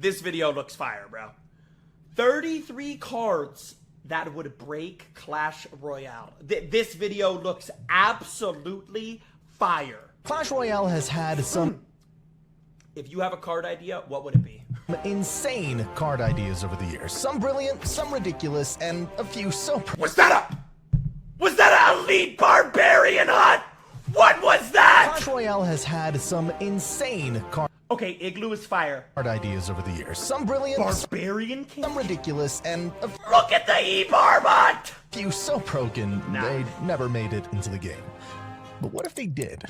This video looks fire, bro. 33 cards that would break Clash Royale. This video looks absolutely fire. Clash Royale has had some... If you have a card idea, what would it be? insane card ideas over the years. Some brilliant, some ridiculous, and a few so... Was that an elite barbarian hunt? What was that? Clash Royale has had some insane card... Okay, Igloo is fire. Card ideas over the years. Some brilliant... Barbarian King? Some ridiculous, and a Look at the E-Barb hunt! few so broken, they never made it into the game. But what if they did?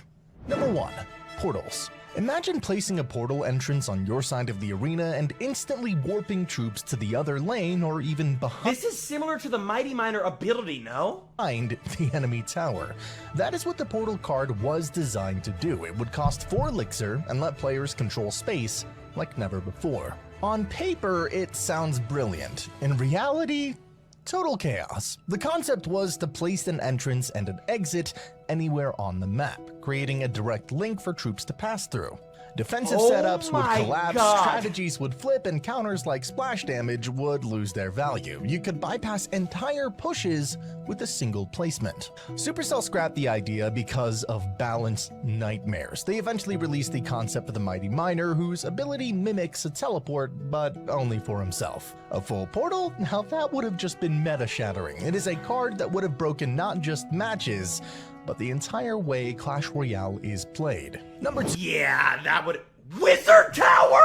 Number 1. Portals. Imagine placing a portal entrance on your side of the arena and instantly warping troops to the other lane or even behind This is similar to the Mighty Miner ability, no? the enemy tower. That is what the portal card was designed to do. It would cost 4 elixir and let players control space like never before. On paper, it sounds brilliant. In reality, total chaos. The concept was to place an entrance and an exit anywhere on the map, creating a direct link for troops to pass through. Defensive setups would collapse, strategies would flip, and counters like splash damage would lose their value. You could bypass entire pushes with a single placement. Supercell scrapped the idea because of balance nightmares. They eventually released the concept of the Mighty Miner, whose ability mimics a teleport, but only for himself. A full portal? Now that would have just been meta-shattering. It is a card that would have broken not just matches, but the entire way Clash Royale is played. Number 2. Yeah, that would... Wizard Tower?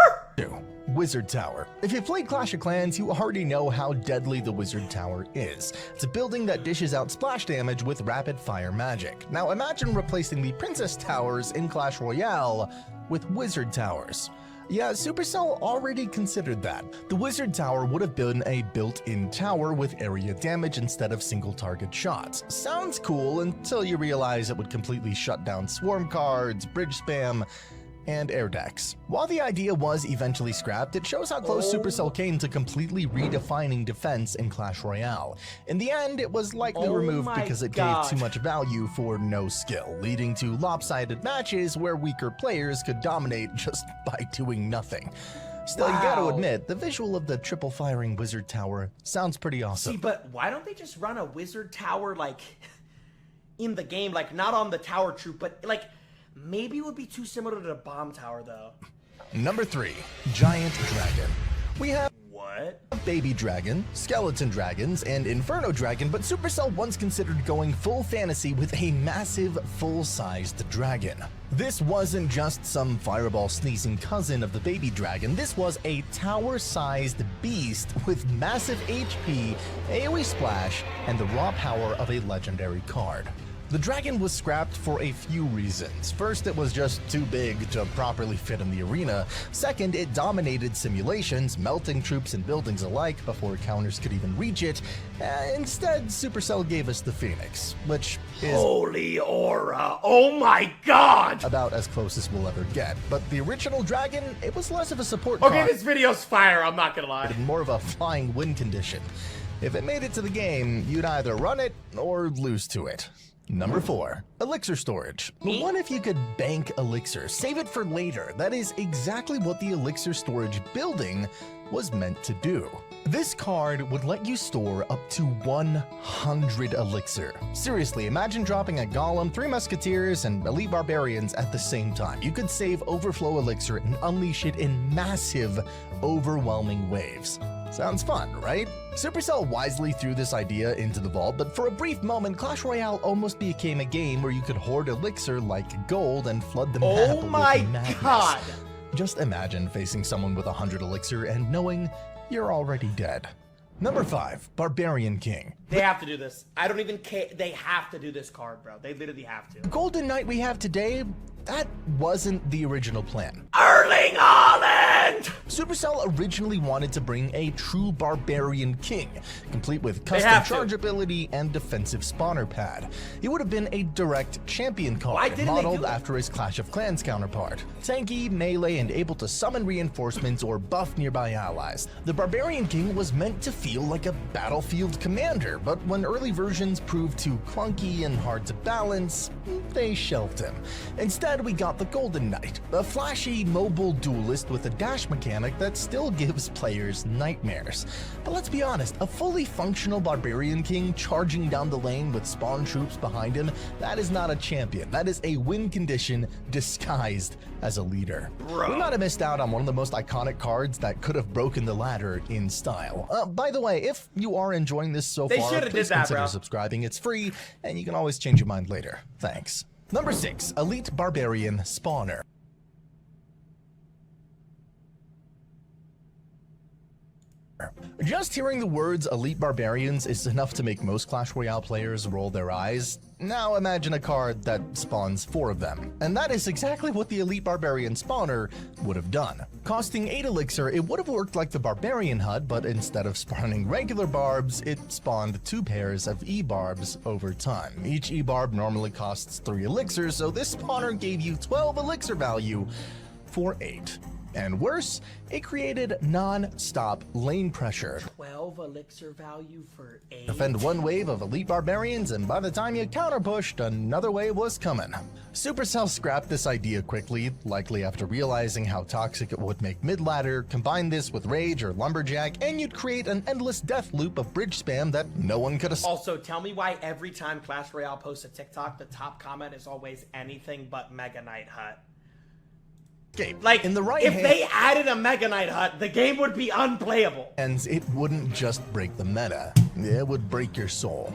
Wizard Tower. If you've played Clash of Clans, you already know how deadly the Wizard Tower is. It's a building that dishes out splash damage with rapid fire magic. Now imagine replacing the Princess Towers in Clash Royale with Wizard Towers. Yeah, Supercell already considered that. The Wizard Tower would have been a built-in tower with area damage instead of single target shots. Sounds cool until you realize it would completely shut down swarm cards, bridge spam, and air decks. While the idea was eventually scrapped, it shows how close Supercell came to completely redefining defense in Clash Royale. In the end, it was likely removed because it gave too much value for no skill, leading to lopsided matches where weaker players could dominate just by doing nothing. Still, you gotta admit, the visual of the triple firing Wizard Tower sounds pretty awesome. See, but why don't they just run a Wizard Tower, like, in the game? Like, not on the tower troop, but, like, maybe it would be too similar to the bomb tower, though. Number 3. Giant Dragon. We have What? Baby Dragon, Skeleton Dragons, and Inferno Dragon, but Supercell once considered going full fantasy with a massive, full-sized dragon. This wasn't just some fireball sneezing cousin of the Baby Dragon, this was a tower-sized beast with massive HP, AoE splash, and the raw power of a legendary card. The dragon was scrapped for a few reasons. First, it was just too big to properly fit in the arena. Second, it dominated simulations, melting troops and buildings alike before counters could even reach it. Instead, Supercell gave us the Phoenix, which is Holy aura! Oh my god! about as close as we'll ever get. But the original dragon, it was less of a support Okay, card this video's fire, I'm not gonna lie. and more of a flying win condition. If it made it to the game, you'd either run it or lose to it. Number 4. Elixir storage. What if you could bank elixir, save it for later? That is exactly what the elixir storage building was meant to do. This card would let you store up to 100 elixir. Seriously, imagine dropping a golem, 3 musketeers, and elite barbarians at the same time. You could save overflow elixir and unleash it in massive, overwhelming waves. Sounds fun, right? Supercell wisely threw this idea into the vault, but for a brief moment, Clash Royale almost became a game where you could hoard elixir like gold and flood the map Oh with my madness. god! Just imagine facing someone with 100 elixir and knowing you're already dead. Number 5. Barbarian King. They have to do this. I don't even care. They have to do this card, bro. They literally have to. The Golden Knight we have today, that wasn't the original plan. Erling Haaland! Supercell originally wanted to bring a true Barbarian King, complete with custom charge ability and defensive spawner pad. He would have been a direct champion card, modeled after his Clash of Clans counterpart. Tanky, melee, and able to summon reinforcements or buff nearby allies. The Barbarian King was meant to feel like a battlefield commander, but when early versions proved too clunky and hard to balance, they shelved him. Instead, we got the Golden Knight, a flashy mobile duelist with a dash clash mechanic that still gives players nightmares. But let's be honest, a fully functional Barbarian King charging down the lane with spawn troops behind him, that is not a champion. That is a win condition disguised as a leader. Bro. We might have missed out on one of the most iconic cards that could have broken the ladder in style. By the way, if you are enjoying this so far, please consider subscribing. It's free, and you can always change your mind later. Thanks. Number 6, Elite Barbarian Spawner. Just hearing the words Elite Barbarians is enough to make most Clash Royale players roll their eyes. Now imagine a card that spawns 4 of them. And that is exactly what the Elite Barbarian Spawner would have done. Costing 8 elixir, it would have worked like the Barbarian HUD, but instead of spawning regular barbs, it spawned 2 pairs of E-barbs over time. Each E-barb normally costs 3 elixir, so this spawner gave you 12 elixir value for 8. And worse, it created non-stop lane pressure. 12 elixir value for 8. Defend one wave of Elite Barbarians, and by the time you counter-pushed, another wave was coming. Supercell scrapped this idea quickly, likely after realizing how toxic it would make mid-ladder. Combine this with Rage or Lumberjack, and you'd create an endless death loop of bridge spam that no one could have. Also, tell me why every time Clash Royale posts a TikTok, the top comment is always anything but Mega Knight Hut. Like, in the right if hand, they added a Mega Knight Hut, the game would be unplayable. And it wouldn't just break the meta, it would break your soul.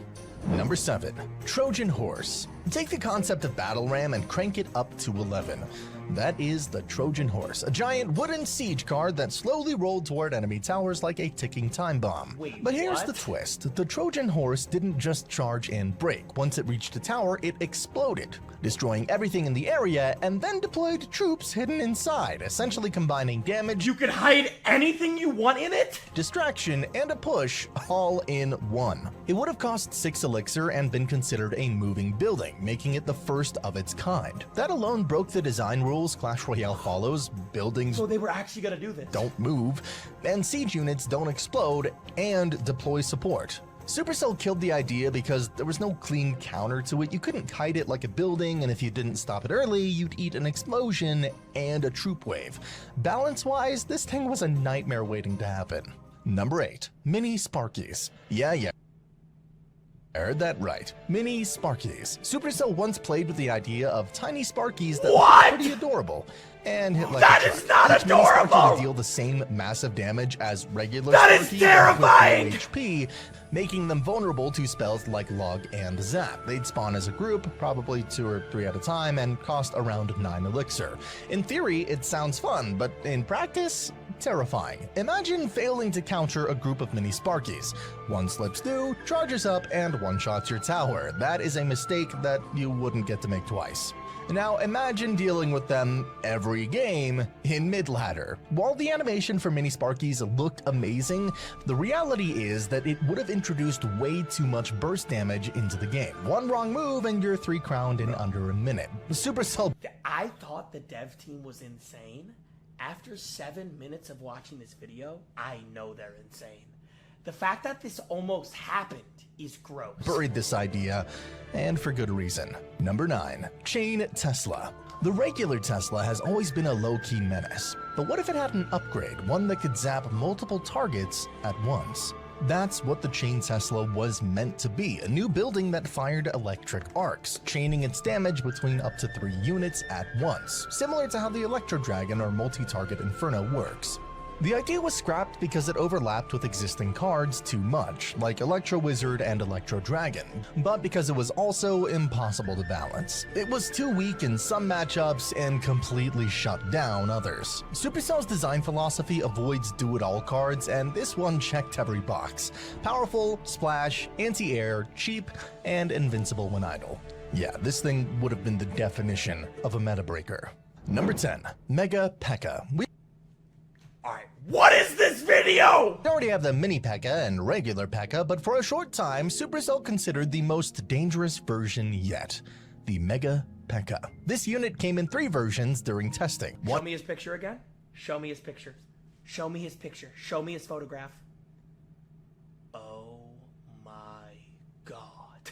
Number 7, Trojan Horse. Take the concept of Battle Ram and crank it up to 11. That is the Trojan Horse, a giant wooden siege card that slowly rolled toward enemy towers like a ticking time bomb. Wait, but here's what? the twist. The Trojan Horse didn't just charge and break. Once it reached a tower, it exploded, destroying everything in the area, and then deployed troops hidden inside, essentially combining damage, You could hide anything you want in it? distraction, and a push all in one. It would have cost 6 elixir and been considered a moving building, making it the first of its kind. That alone broke the design rules Clash Royale follows. Buildings So they were actually gonna do this. don't move, and siege units don't explode and deploy support. Supercell killed the idea because there was no clean counter to it. You couldn't kite it like a building, and if you didn't stop it early, you'd eat an explosion and a troop wave. Balance-wise, this thing was a nightmare waiting to happen. Number 8, Mini Sparkies. Yeah. Heard that right. Mini Sparkies. Supercell once played with the idea of tiny Sparkies that What? were pretty adorable and hit like That a is truck. not Each Mini Sparky adorable! would deal the same massive damage as regular That is Sparky, terrifying! but with low HP, making them vulnerable to spells like Log and Zap. They'd spawn as a group, probably 2 or 3 at a time, and cost around 9 elixir. In theory, it sounds fun, but in practice, terrifying. Imagine failing to counter a group of mini Sparkies. One slips through, charges up, and one-shots your tower. That is a mistake that you wouldn't get to make twice. Now imagine dealing with them every game in mid-ladder. While the animation for mini Sparkies looked amazing, the reality is that it would have introduced way too much burst damage into the game. One wrong move and you're 3 crowned in under a minute. Supercell. I thought the dev team was insane. After 7 minutes of watching this video, I know they're insane. The fact that this almost happened is gross. Buried this idea, and for good reason. Number 9, Chain Tesla. The regular Tesla has always been a low-key menace, but what if it had an upgrade, one that could zap multiple targets at once? That's what the Chain Tesla was meant to be, a new building that fired electric arcs, chaining its damage between up to 3 units at once, similar to how the Electro Dragon or multi-target Inferno works. The idea was scrapped because it overlapped with existing cards too much, like Electro Wizard and Electro Dragon, but because it was also impossible to balance. It was too weak in some matchups and completely shut down others. Supercell's design philosophy avoids do-it-all cards, and this one checked every box. Powerful, splash, anti-air, cheap, and invincible when idle. Yeah, this thing would have been the definition of a meta breaker. Number 10, Mega Pekka. Alright, what is this video? We already have the Mini Pekka and regular Pekka, but for a short time, Supercell considered the most dangerous version yet, the Mega Pekka. This unit came in 3 versions during testing. Show me his picture again. Show me his picture. Show me his picture. Show me his photograph. Oh my god.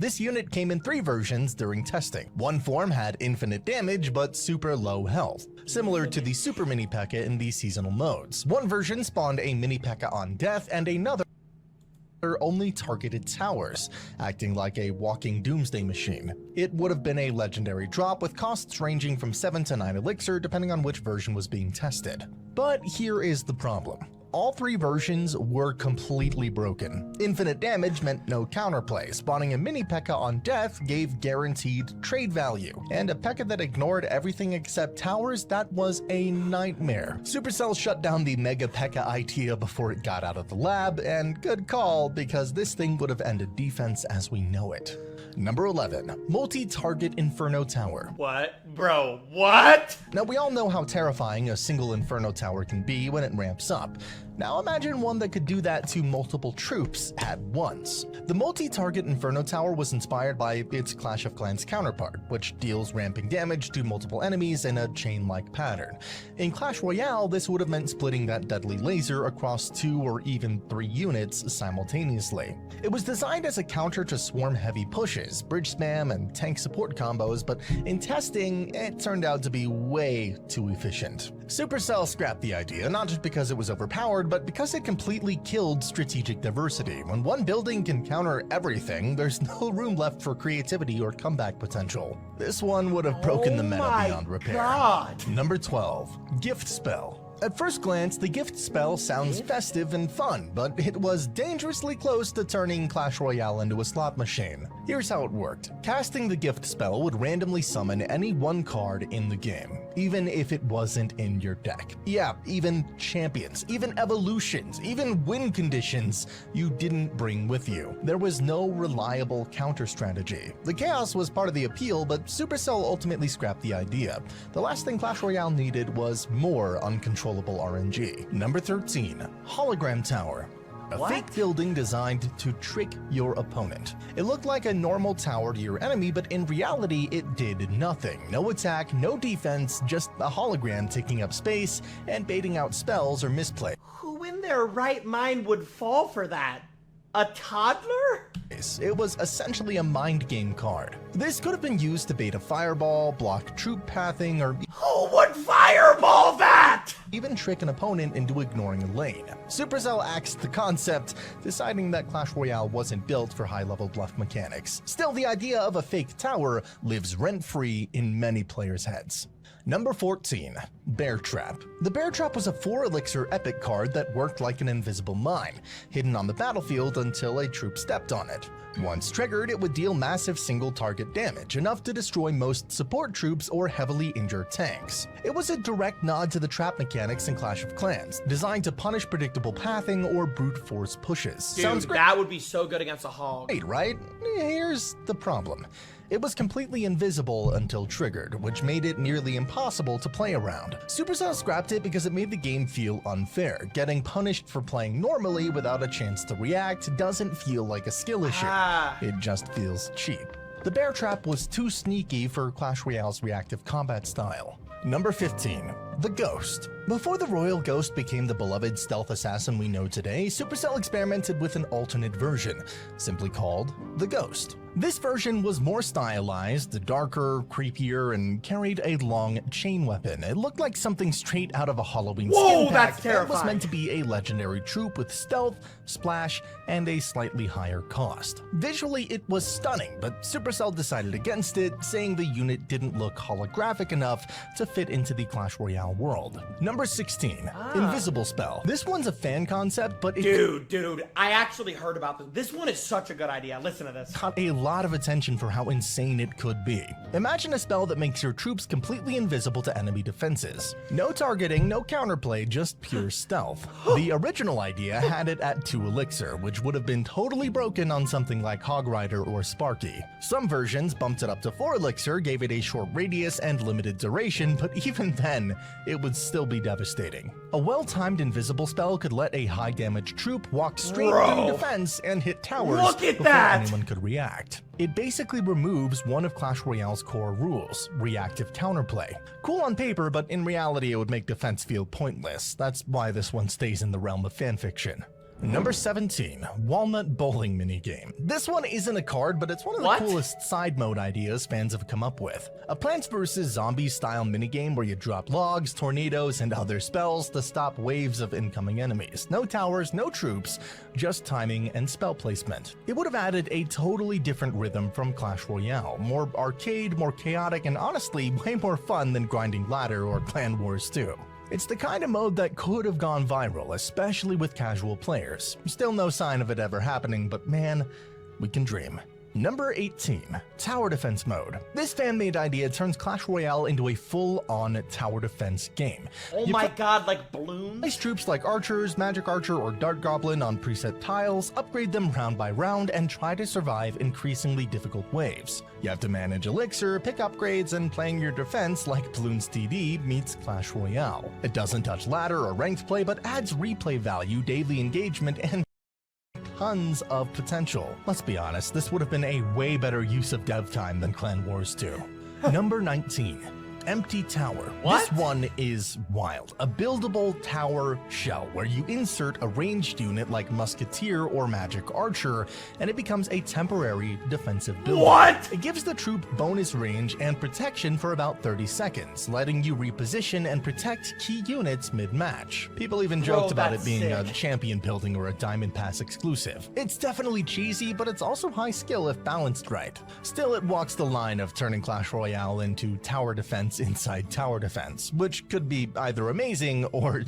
This unit came in 3 versions during testing. One form had infinite damage but super low health, similar to the super mini pekka in the seasonal modes. One version spawned a mini pekka on death and another only targeted towers, acting like a walking doomsday machine. It would have been a legendary drop with costs ranging from 7 to 9 elixir depending on which version was being tested. But here is the problem. All 3 versions were completely broken. Infinite damage meant no counterplay. Spawning a mini pekka on death gave guaranteed trade value, and a pekka that ignored everything except towers, that was a nightmare. Supercell shut down the mega pekka idea before it got out of the lab, and good call, because this thing would have ended defense as we know it. Number 11. Multi-target Inferno Tower. What? Bro, what? Now we all know how terrifying a single Inferno Tower can be when it ramps up. Now imagine one that could do that to multiple troops at once. The multi-target Inferno Tower was inspired by its Clash of Clans counterpart, which deals ramping damage to multiple enemies in a chain-like pattern. In Clash Royale, this would have meant splitting that deadly laser across 2 or even 3 units simultaneously. It was designed as a counter to swarm-heavy pushes, bridge spam, and tank support combos, but in testing, it turned out to be way too efficient. Supercell scrapped the idea, not just because it was overpowered, but because it completely killed strategic diversity. When one building can counter everything, there's no room left for creativity or comeback potential. This one would have broken the meta beyond repair. God. Number 12. Gift Spell. At first glance, the gift spell sounds festive and fun, but it was dangerously close to turning Clash Royale into a slot machine. Here's how it worked. Casting the gift spell would randomly summon any one card in the game, even if it wasn't in your deck. Yeah, even champions, even evolutions, even win conditions you didn't bring with you. There was no reliable counter strategy. The chaos was part of the appeal, but Supercell ultimately scrapped the idea. The last thing Clash Royale needed was more uncontrollable RNG. Number 13. Hologram Tower. A fake building designed to trick your opponent. It looked like a normal tower to your enemy, but in reality it did nothing. No attack, no defense, just a hologram taking up space and baiting out spells or misplay. Who in their right mind would fall for that? A toddler? It was essentially a mind game card. This could have been used to bait a fireball, block troop pathing, or Who would fireball that? even trick an opponent into ignoring a lane. Supercell axed the concept, deciding that Clash Royale wasn't built for high-level bluff mechanics. Still, the idea of a fake tower lives rent-free in many players' heads. Number 14. Bear Trap. The Bear Trap was a 4 elixir epic card that worked like an invisible mine, hidden on the battlefield until a troop stepped on it. Once triggered, it would deal massive single target damage, enough to destroy most support troops or heavily injured tanks. It was a direct nod to the trap mechanics in Clash of Clans, designed to punish predictable pathing or brute force pushes. Dude, Sounds great, that would be so good against a hog. right? Here's the problem. It was completely invisible until triggered, which made it nearly impossible to play around. Supercell scrapped it because it made the game feel unfair. Getting punished for playing normally without a chance to react doesn't feel like a skill issue. It just feels cheap. The Bear Trap was too sneaky for Clash Royale's reactive combat style. Number 15. The Ghost. Before the Royal Ghost became the beloved stealth assassin we know today, Supercell experimented with an alternate version, simply called the Ghost. This version was more stylized, darker, creepier, and carried a long chain weapon. It looked like something straight out of a Halloween skin pack. That's terrifying. It was meant to be a legendary troop with stealth, splash, and a slightly higher cost. Visually, it was stunning, but Supercell decided against it, saying the unit didn't look holographic enough to fit into the Clash Royale world. Number 16. Invisible Spell. This one's a fan concept, but it Dude, I actually heard about this. This one is such a good idea. Listen to this. caught a lot of attention for how insane it could be. Imagine a spell that makes your troops completely invisible to enemy defenses. No targeting, no counterplay, just pure stealth. The original idea had it at 2 elixir, which would have been totally broken on something like Hog Rider or Sparky. Some versions bumped it up to 4 elixir, gave it a short radius and limited duration, but even then, it would still be devastating. A well-timed invisible spell could let a high-damage troop walk straight through defense and hit towers before anyone could react. It basically removes one of Clash Royale's core rules, reactive counterplay. Cool on paper, but in reality it would make defense feel pointless. That's why this one stays in the realm of fanfiction. Number 17, Walnut Bowling Minigame. This one isn't a card, but it's one of the coolest side mode ideas fans have come up with. A Plants vs. Zombies style minigame where you drop logs, tornadoes, and other spells to stop waves of incoming enemies. No towers, no troops, just timing and spell placement. It would have added a totally different rhythm from Clash Royale. More arcade, more chaotic, and honestly, way more fun than grinding ladder or Clan Wars 2. It's the kind of mode that could have gone viral, especially with casual players. Still no sign of it ever happening, but man, we can dream. Number 18, Tower Defense Mode. This fan-made idea turns Clash Royale into a full-on tower defense game. Oh my god, like balloons? Place troops like archers, magic archer, or dart goblin on preset tiles, upgrade them round by round, and try to survive increasingly difficult waves. You have to manage elixir, pick upgrades, and playing your defense like Bloons TD meets Clash Royale. It doesn't touch ladder or ranked play, but adds replay value, daily engagement, and tons of potential. Let's be honest, this would have been a way better use of dev time than Clan Wars 2. Number 19. Empty Tower. What? This one is wild. A buildable tower shell where you insert a ranged unit like Musketeer or Magic Archer, and it becomes a temporary defensive building. What? It gives the troop bonus range and protection for about 30 seconds, letting you reposition and protect key units mid-match. People even joked about it being a champion building or a Diamond Pass exclusive. It's definitely cheesy, but it's also high skill if balanced right. Still, it walks the line of turning Clash Royale into tower defense inside tower defense, which could be either amazing or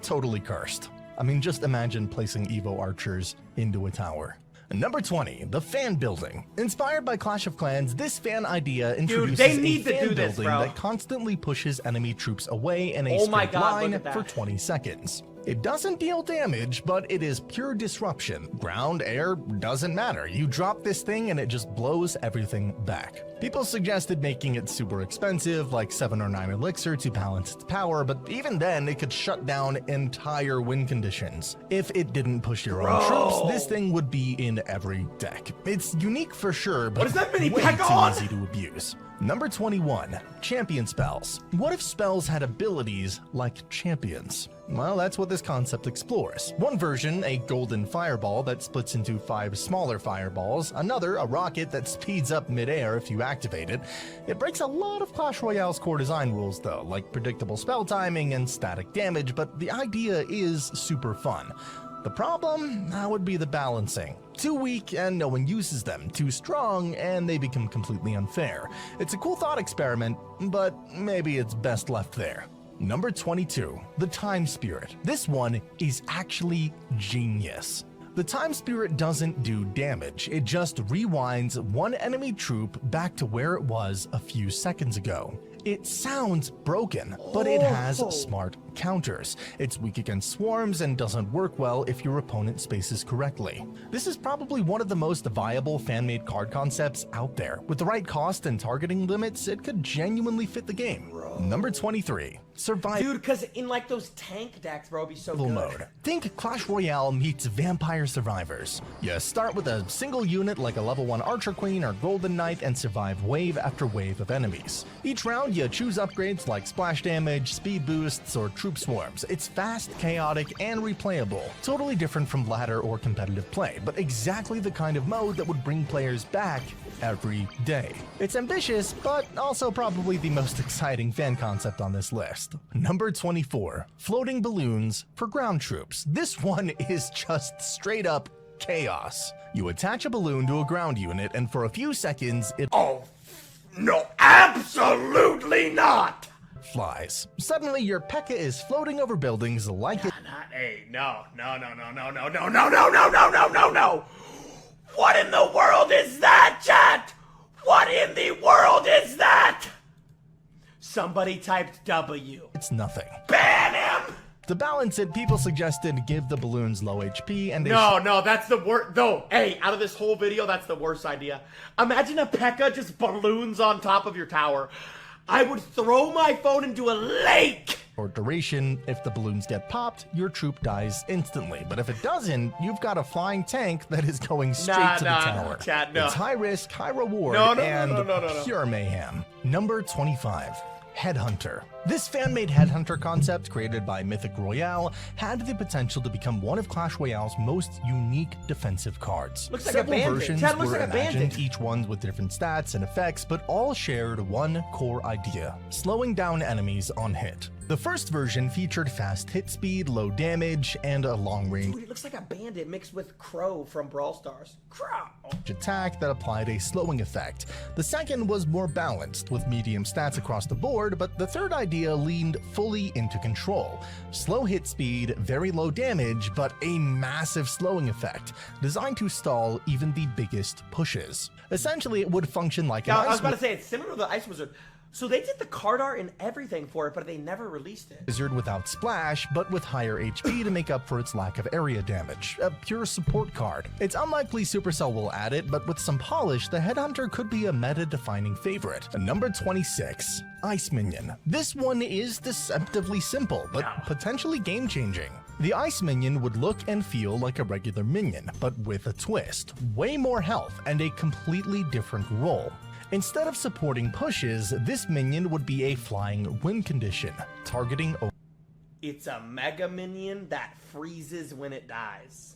totally cursed. I mean, just imagine placing Evo archers into a tower. Number 20, the fan building. Inspired by Clash of Clans, this fan idea introduces a fan building that constantly pushes enemy troops away in a straight line for 20 seconds. It doesn't deal damage, but it is pure disruption. Ground, air, doesn't matter. You drop this thing and it just blows everything back. People suggested making it super expensive, like 7 or 9 elixir to balance its power, but even then it could shut down entire win conditions. If it didn't push your own troops, this thing would be in every deck. It's unique for sure, but way too easy to abuse. Number 21, champion spells. What if spells had abilities like champions? Well, that's what this concept explores. One version, a golden fireball that splits into 5 smaller fireballs. Another, a rocket that speeds up mid-air if you activate it. It breaks a lot of Clash Royale's core design rules though, like predictable spell timing and static damage, but the idea is super fun. The problem would be the balancing. Too weak and no one uses them, too strong and they become completely unfair. It's a cool thought experiment, but maybe it's best left there. Number 22, the Time Spirit. This one is actually genius. The Time Spirit doesn't do damage, it just rewinds one enemy troop back to where it was a few seconds ago. It sounds broken, but it has smart counters. It's weak against swarms and doesn't work well if your opponent spaces correctly. This is probably one of the most viable fan-made card concepts out there. With the right cost and targeting limits, it could genuinely fit the game. Number 23. Survival. Dude, because in like those tank decks, bro, it'd be so good. Mode. Think Clash Royale meets Vampire Survivors. You start with a single unit like a level 1 Archer Queen or Golden Knight and survive wave after wave of enemies. Each round you choose upgrades like splash damage, speed boosts, or troop swarms. It's fast, chaotic, and replayable. Totally different from ladder or competitive play, but exactly the kind of mode that would bring players back every day. It's ambitious, but also probably the most exciting fan concept on this list. Number 24, floating balloons for ground troops. This one is just straight up chaos. You attach a balloon to a ground unit and for a few seconds it no, absolutely not! Flies. Suddenly your pekka is floating over buildings like it. No. What in the world is that, chat? What in the world is that? Somebody typed W. It's nothing. Ban him! To balance it, people suggested give the balloons low HP and they No, that's the worst. No, hey, out of this whole video, that's the worst idea. Imagine a pekka just balloons on top of your tower. I would throw my phone into a lake! Or duration, if the balloons get popped, your troop dies instantly. But if it doesn't, you've got a flying tank that is going straight to the tower. No. It's high risk, high reward, and pure mayhem. Number 25. Headhunter. This fan-made Headhunter concept, created by Mythic Royale, had the potential to become one of Clash Royale's most unique defensive cards. Looks like Several a bandit. versions Chad, looks were like a imagined, bandit. each one with different stats and effects, but all shared one core idea: slowing down enemies on hit. The first version featured fast hit speed, low damage, and a long range Dude, it looks like a bandit mixed with Crow from Brawl Stars. Crow! attack that applied a slowing effect. The second was more balanced, with medium stats across the board, but the third idea leaned fully into control. Slow hit speed, very low damage, but a massive slowing effect, designed to stall even the biggest pushes. Essentially, it would function like an Now, I was ice about to say, it's similar to the Ice Wizard. So they did the card art and everything for it, but they never released it. wizard without splash, but with higher HP to make up for its lack of area damage. A pure support card. It's unlikely Supercell will add it, but with some polish, the Headhunter could be a meta-defining favorite. Number 26. Ice Minion. This one is deceptively simple, but potentially game-changing. The Ice Minion would look and feel like a regular minion, but with a twist. Way more health and a completely different role. Instead of supporting pushes, this minion would be a flying win condition, targeting It's a mega minion that freezes when it dies.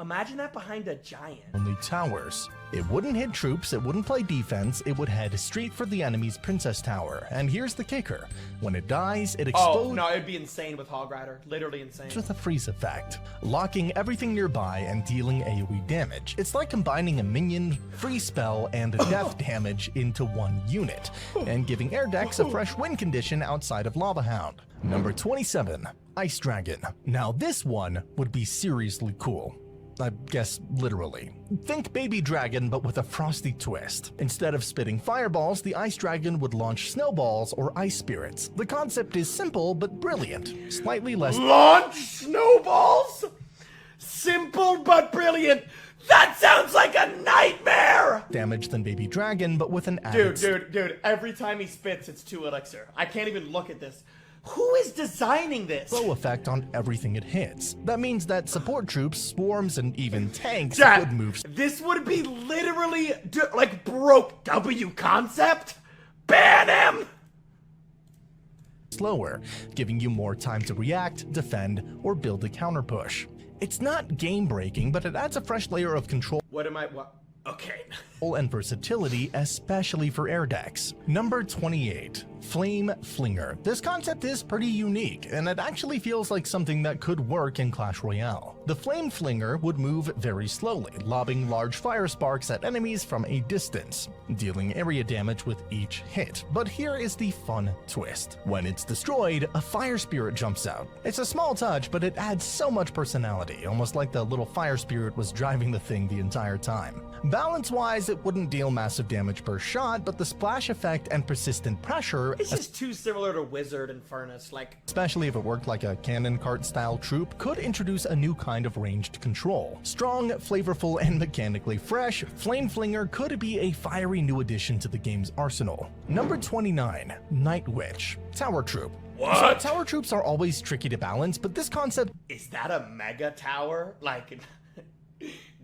Imagine that behind a giant. only towers. It wouldn't hit troops, it wouldn't play defense, it would head straight for the enemy's princess tower. And here's the kicker: when it dies, it explodes Oh, no, it'd be insane with Hog Rider. Literally insane. with a freeze effect, locking everything nearby and dealing AoE damage. It's like combining a minion, free spell, and death damage into one unit, and giving air decks a fresh win condition outside of Lava Hound. Number 27. Ice Dragon. Now this one would be seriously cool. I guess literally. Think Baby Dragon, but with a frosty twist. Instead of spitting fireballs, the Ice Dragon would launch snowballs or ice spirits. The concept is simple but brilliant. Slightly less Launch snowballs? Simple but brilliant. That sounds like a nightmare! damage than Baby Dragon, but with an added Dude, every time he spits, it's 2 elixir. I can't even look at this. Who is designing this? slow effect on everything it hits. That means that support troops, swarms, and even tanks Chat, would move this would be literally, like, broke W concept? Ban him! slower, giving you more time to react, defend, or build a counter push. It's not game-breaking, but it adds a fresh layer of control What? Okay. and versatility, especially for air decks. Number 28. Flame Flinger. This concept is pretty unique, and it actually feels like something that could work in Clash Royale. The Flame Flinger would move very slowly, lobbing large fire sparks at enemies from a distance, dealing area damage with each hit. But here is the fun twist. When it's destroyed, a fire spirit jumps out. It's a small touch, but it adds so much personality, almost like the little fire spirit was driving the thing the entire time. Balance-wise, it wouldn't deal massive damage per shot, but the splash effect and persistent pressure, It's just too similar to Wizard and Furnace. Like, especially if it worked like a cannon cart style troop, could introduce a new kind of ranged control. Strong, flavorful, and mechanically fresh, Flame Flinger could be a fiery new addition to the game's arsenal. Number 29. Night Witch. Tower Troop. What? So, tower troops are always tricky to balance, but this concept is that a mega tower? Like,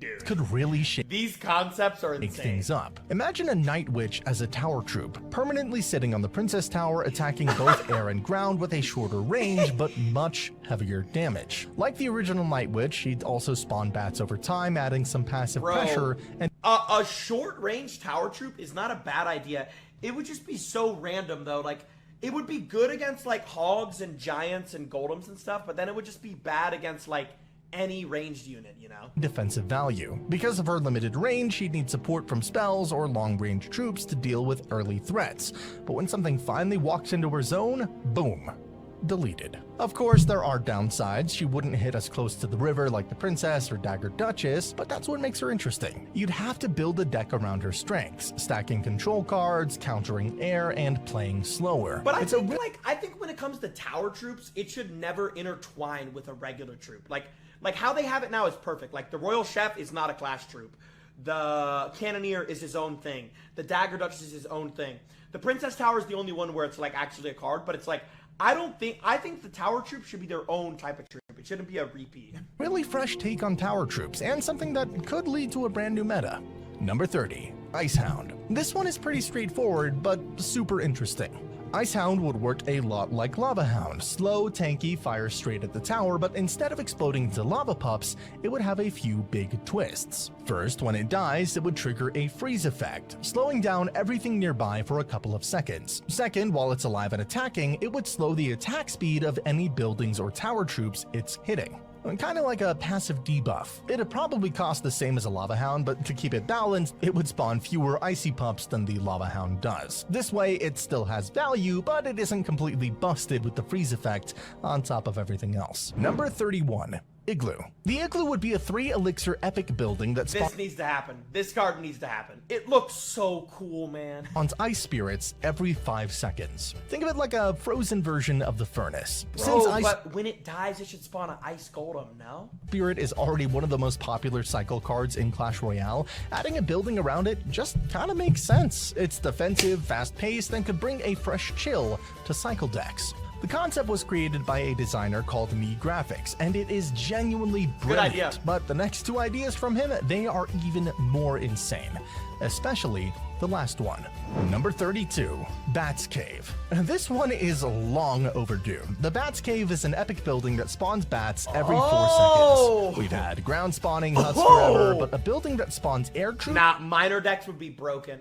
dude. could really shake These concepts are insane. things up. Imagine a Night Witch as a tower troop, permanently sitting on the Princess Tower, attacking both air and ground with a shorter range, but much heavier damage. Like the original Night Witch, she'd also spawn bats over time, adding some passive pressure and A short-range tower troop is not a bad idea. It would just be so random, though. Like, it would be good against, like, hogs and giants and golems and stuff, but then it would just be bad against, like, any ranged unit, you know? defensive value. Because of her limited range, she'd need support from spells or long-range troops to deal with early threats. But when something finally walks into her zone, boom. Deleted. Of course, there are downsides. She wouldn't hit us close to the river like the Princess or Dagger Duchess, but that's what makes her interesting. You'd have to build a deck around her strengths, stacking control cards, countering air, and playing slower. But I think when it comes to tower troops, it should never intertwine with a regular troop. Like how they have it now is perfect. Like the Royal Chef is not a Clash troop. The Cannoneer is his own thing. The Dagger Duchess is his own thing. The Princess Tower is the only one where it's like actually a card, but it's like I think the tower troop should be their own type of troop. It shouldn't be a repeat. Really fresh take on tower troops, and something that could lead to a brand new meta. Number 30. Ice Hound. This one is pretty straightforward, but super interesting. Ice Hound would work a lot like Lava Hound. Slow, tanky, fire straight at the tower, but instead of exploding into lava pups, it would have a few big twists. First, when it dies, it would trigger a freeze effect, slowing down everything nearby for a couple of seconds. Second, while it's alive and attacking, it would slow the attack speed of any buildings or tower troops it's hitting. Kind of like a passive debuff. It'd probably cost the same as a Lava Hound, but to keep it balanced, it would spawn fewer icy pups than the Lava Hound does. This way, it still has value, but it isn't completely busted with the freeze effect on top of everything else. Number 31. Igloo. The Igloo would be a 3 elixir epic building that This needs to happen. This card needs to happen. It looks so cool, man. spawns ice spirits every 5 seconds. Think of it like a frozen version of the furnace. Bro, but when it dies, it should spawn an ice golem, no? Spirit is already one of the most popular cycle cards in Clash Royale. Adding a building around it just kind of makes sense. It's defensive, fast-paced, and could bring a fresh chill to cycle decks. The concept was created by a designer called Me Graphics, and it is genuinely brilliant. Good idea. But the next 2 ideas from him, they are even more insane. Especially the last one. Number 32. Bat's Cave. This one is long overdue. The Bat's Cave is an epic building that spawns bats every 4 seconds. We've had ground spawning huts forever, but a building that spawns air troops... Nah, minor decks would be broken.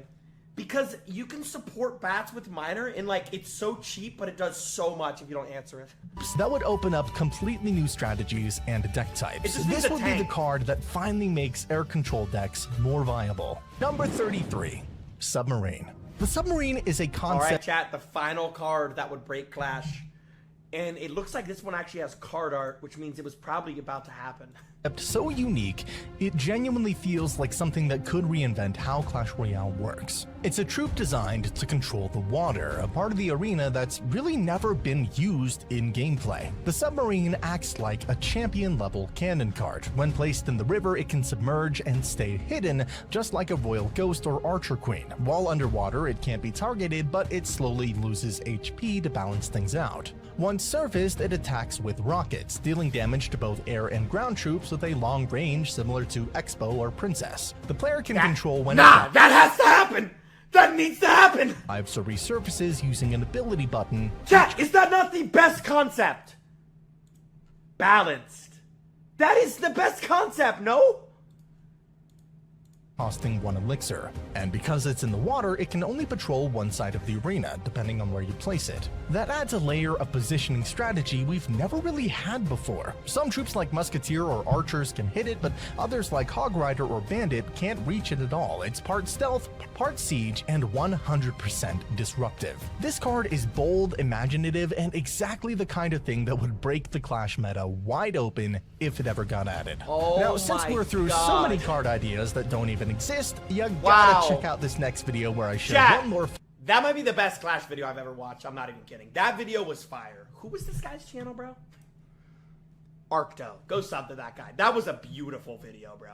Because you can support bats with minor, and like, it's so cheap, but it does so much if you don't answer it. That would open up completely new strategies and deck types. This would be the card that finally makes air control decks more viable. Number 33. Submarine. The Submarine is a concept... Alright, chat, the final card that would break Clash. And it looks like this one actually has card art, which means it was probably about to happen. So unique, it genuinely feels like something that could reinvent how Clash Royale works. It's a troop designed to control the water, a part of the arena that's really never been used in gameplay. The Submarine acts like a champion-level cannon card. When placed in the river, it can submerge and stay hidden, just like a Royal Ghost or Archer Queen. While underwater, it can't be targeted, but it slowly loses HP to balance things out. Once surfaced, it attacks with rockets, dealing damage to both air and ground troops with a long range similar to Expo or Princess. The player can control when that has to happen! That needs to happen! So resurfaces using an ability button. Chat, is that not the best concept? Balanced. That is the best concept, no? Costing 1 elixir, and because it's in the water, it can only patrol one side of the arena, depending on where you place it. That adds a layer of positioning strategy we've never really had before. Some troops like Musketeer or Archers can hit it, but others like Hog Rider or Bandit can't reach it at all. It's part stealth, part siege, and 100% disruptive. This card is bold, imaginative, and exactly the kind of thing that would break the Clash meta wide open if it ever got added. Now, since we're through so many card ideas that don't even exist, you gotta check out this next video where I show one more. That might be the best Clash video I've ever watched. I'm not even kidding. That video was fire. Who was this guy's channel, bro? Arcto. Go sub to that guy. That was a beautiful video, bro.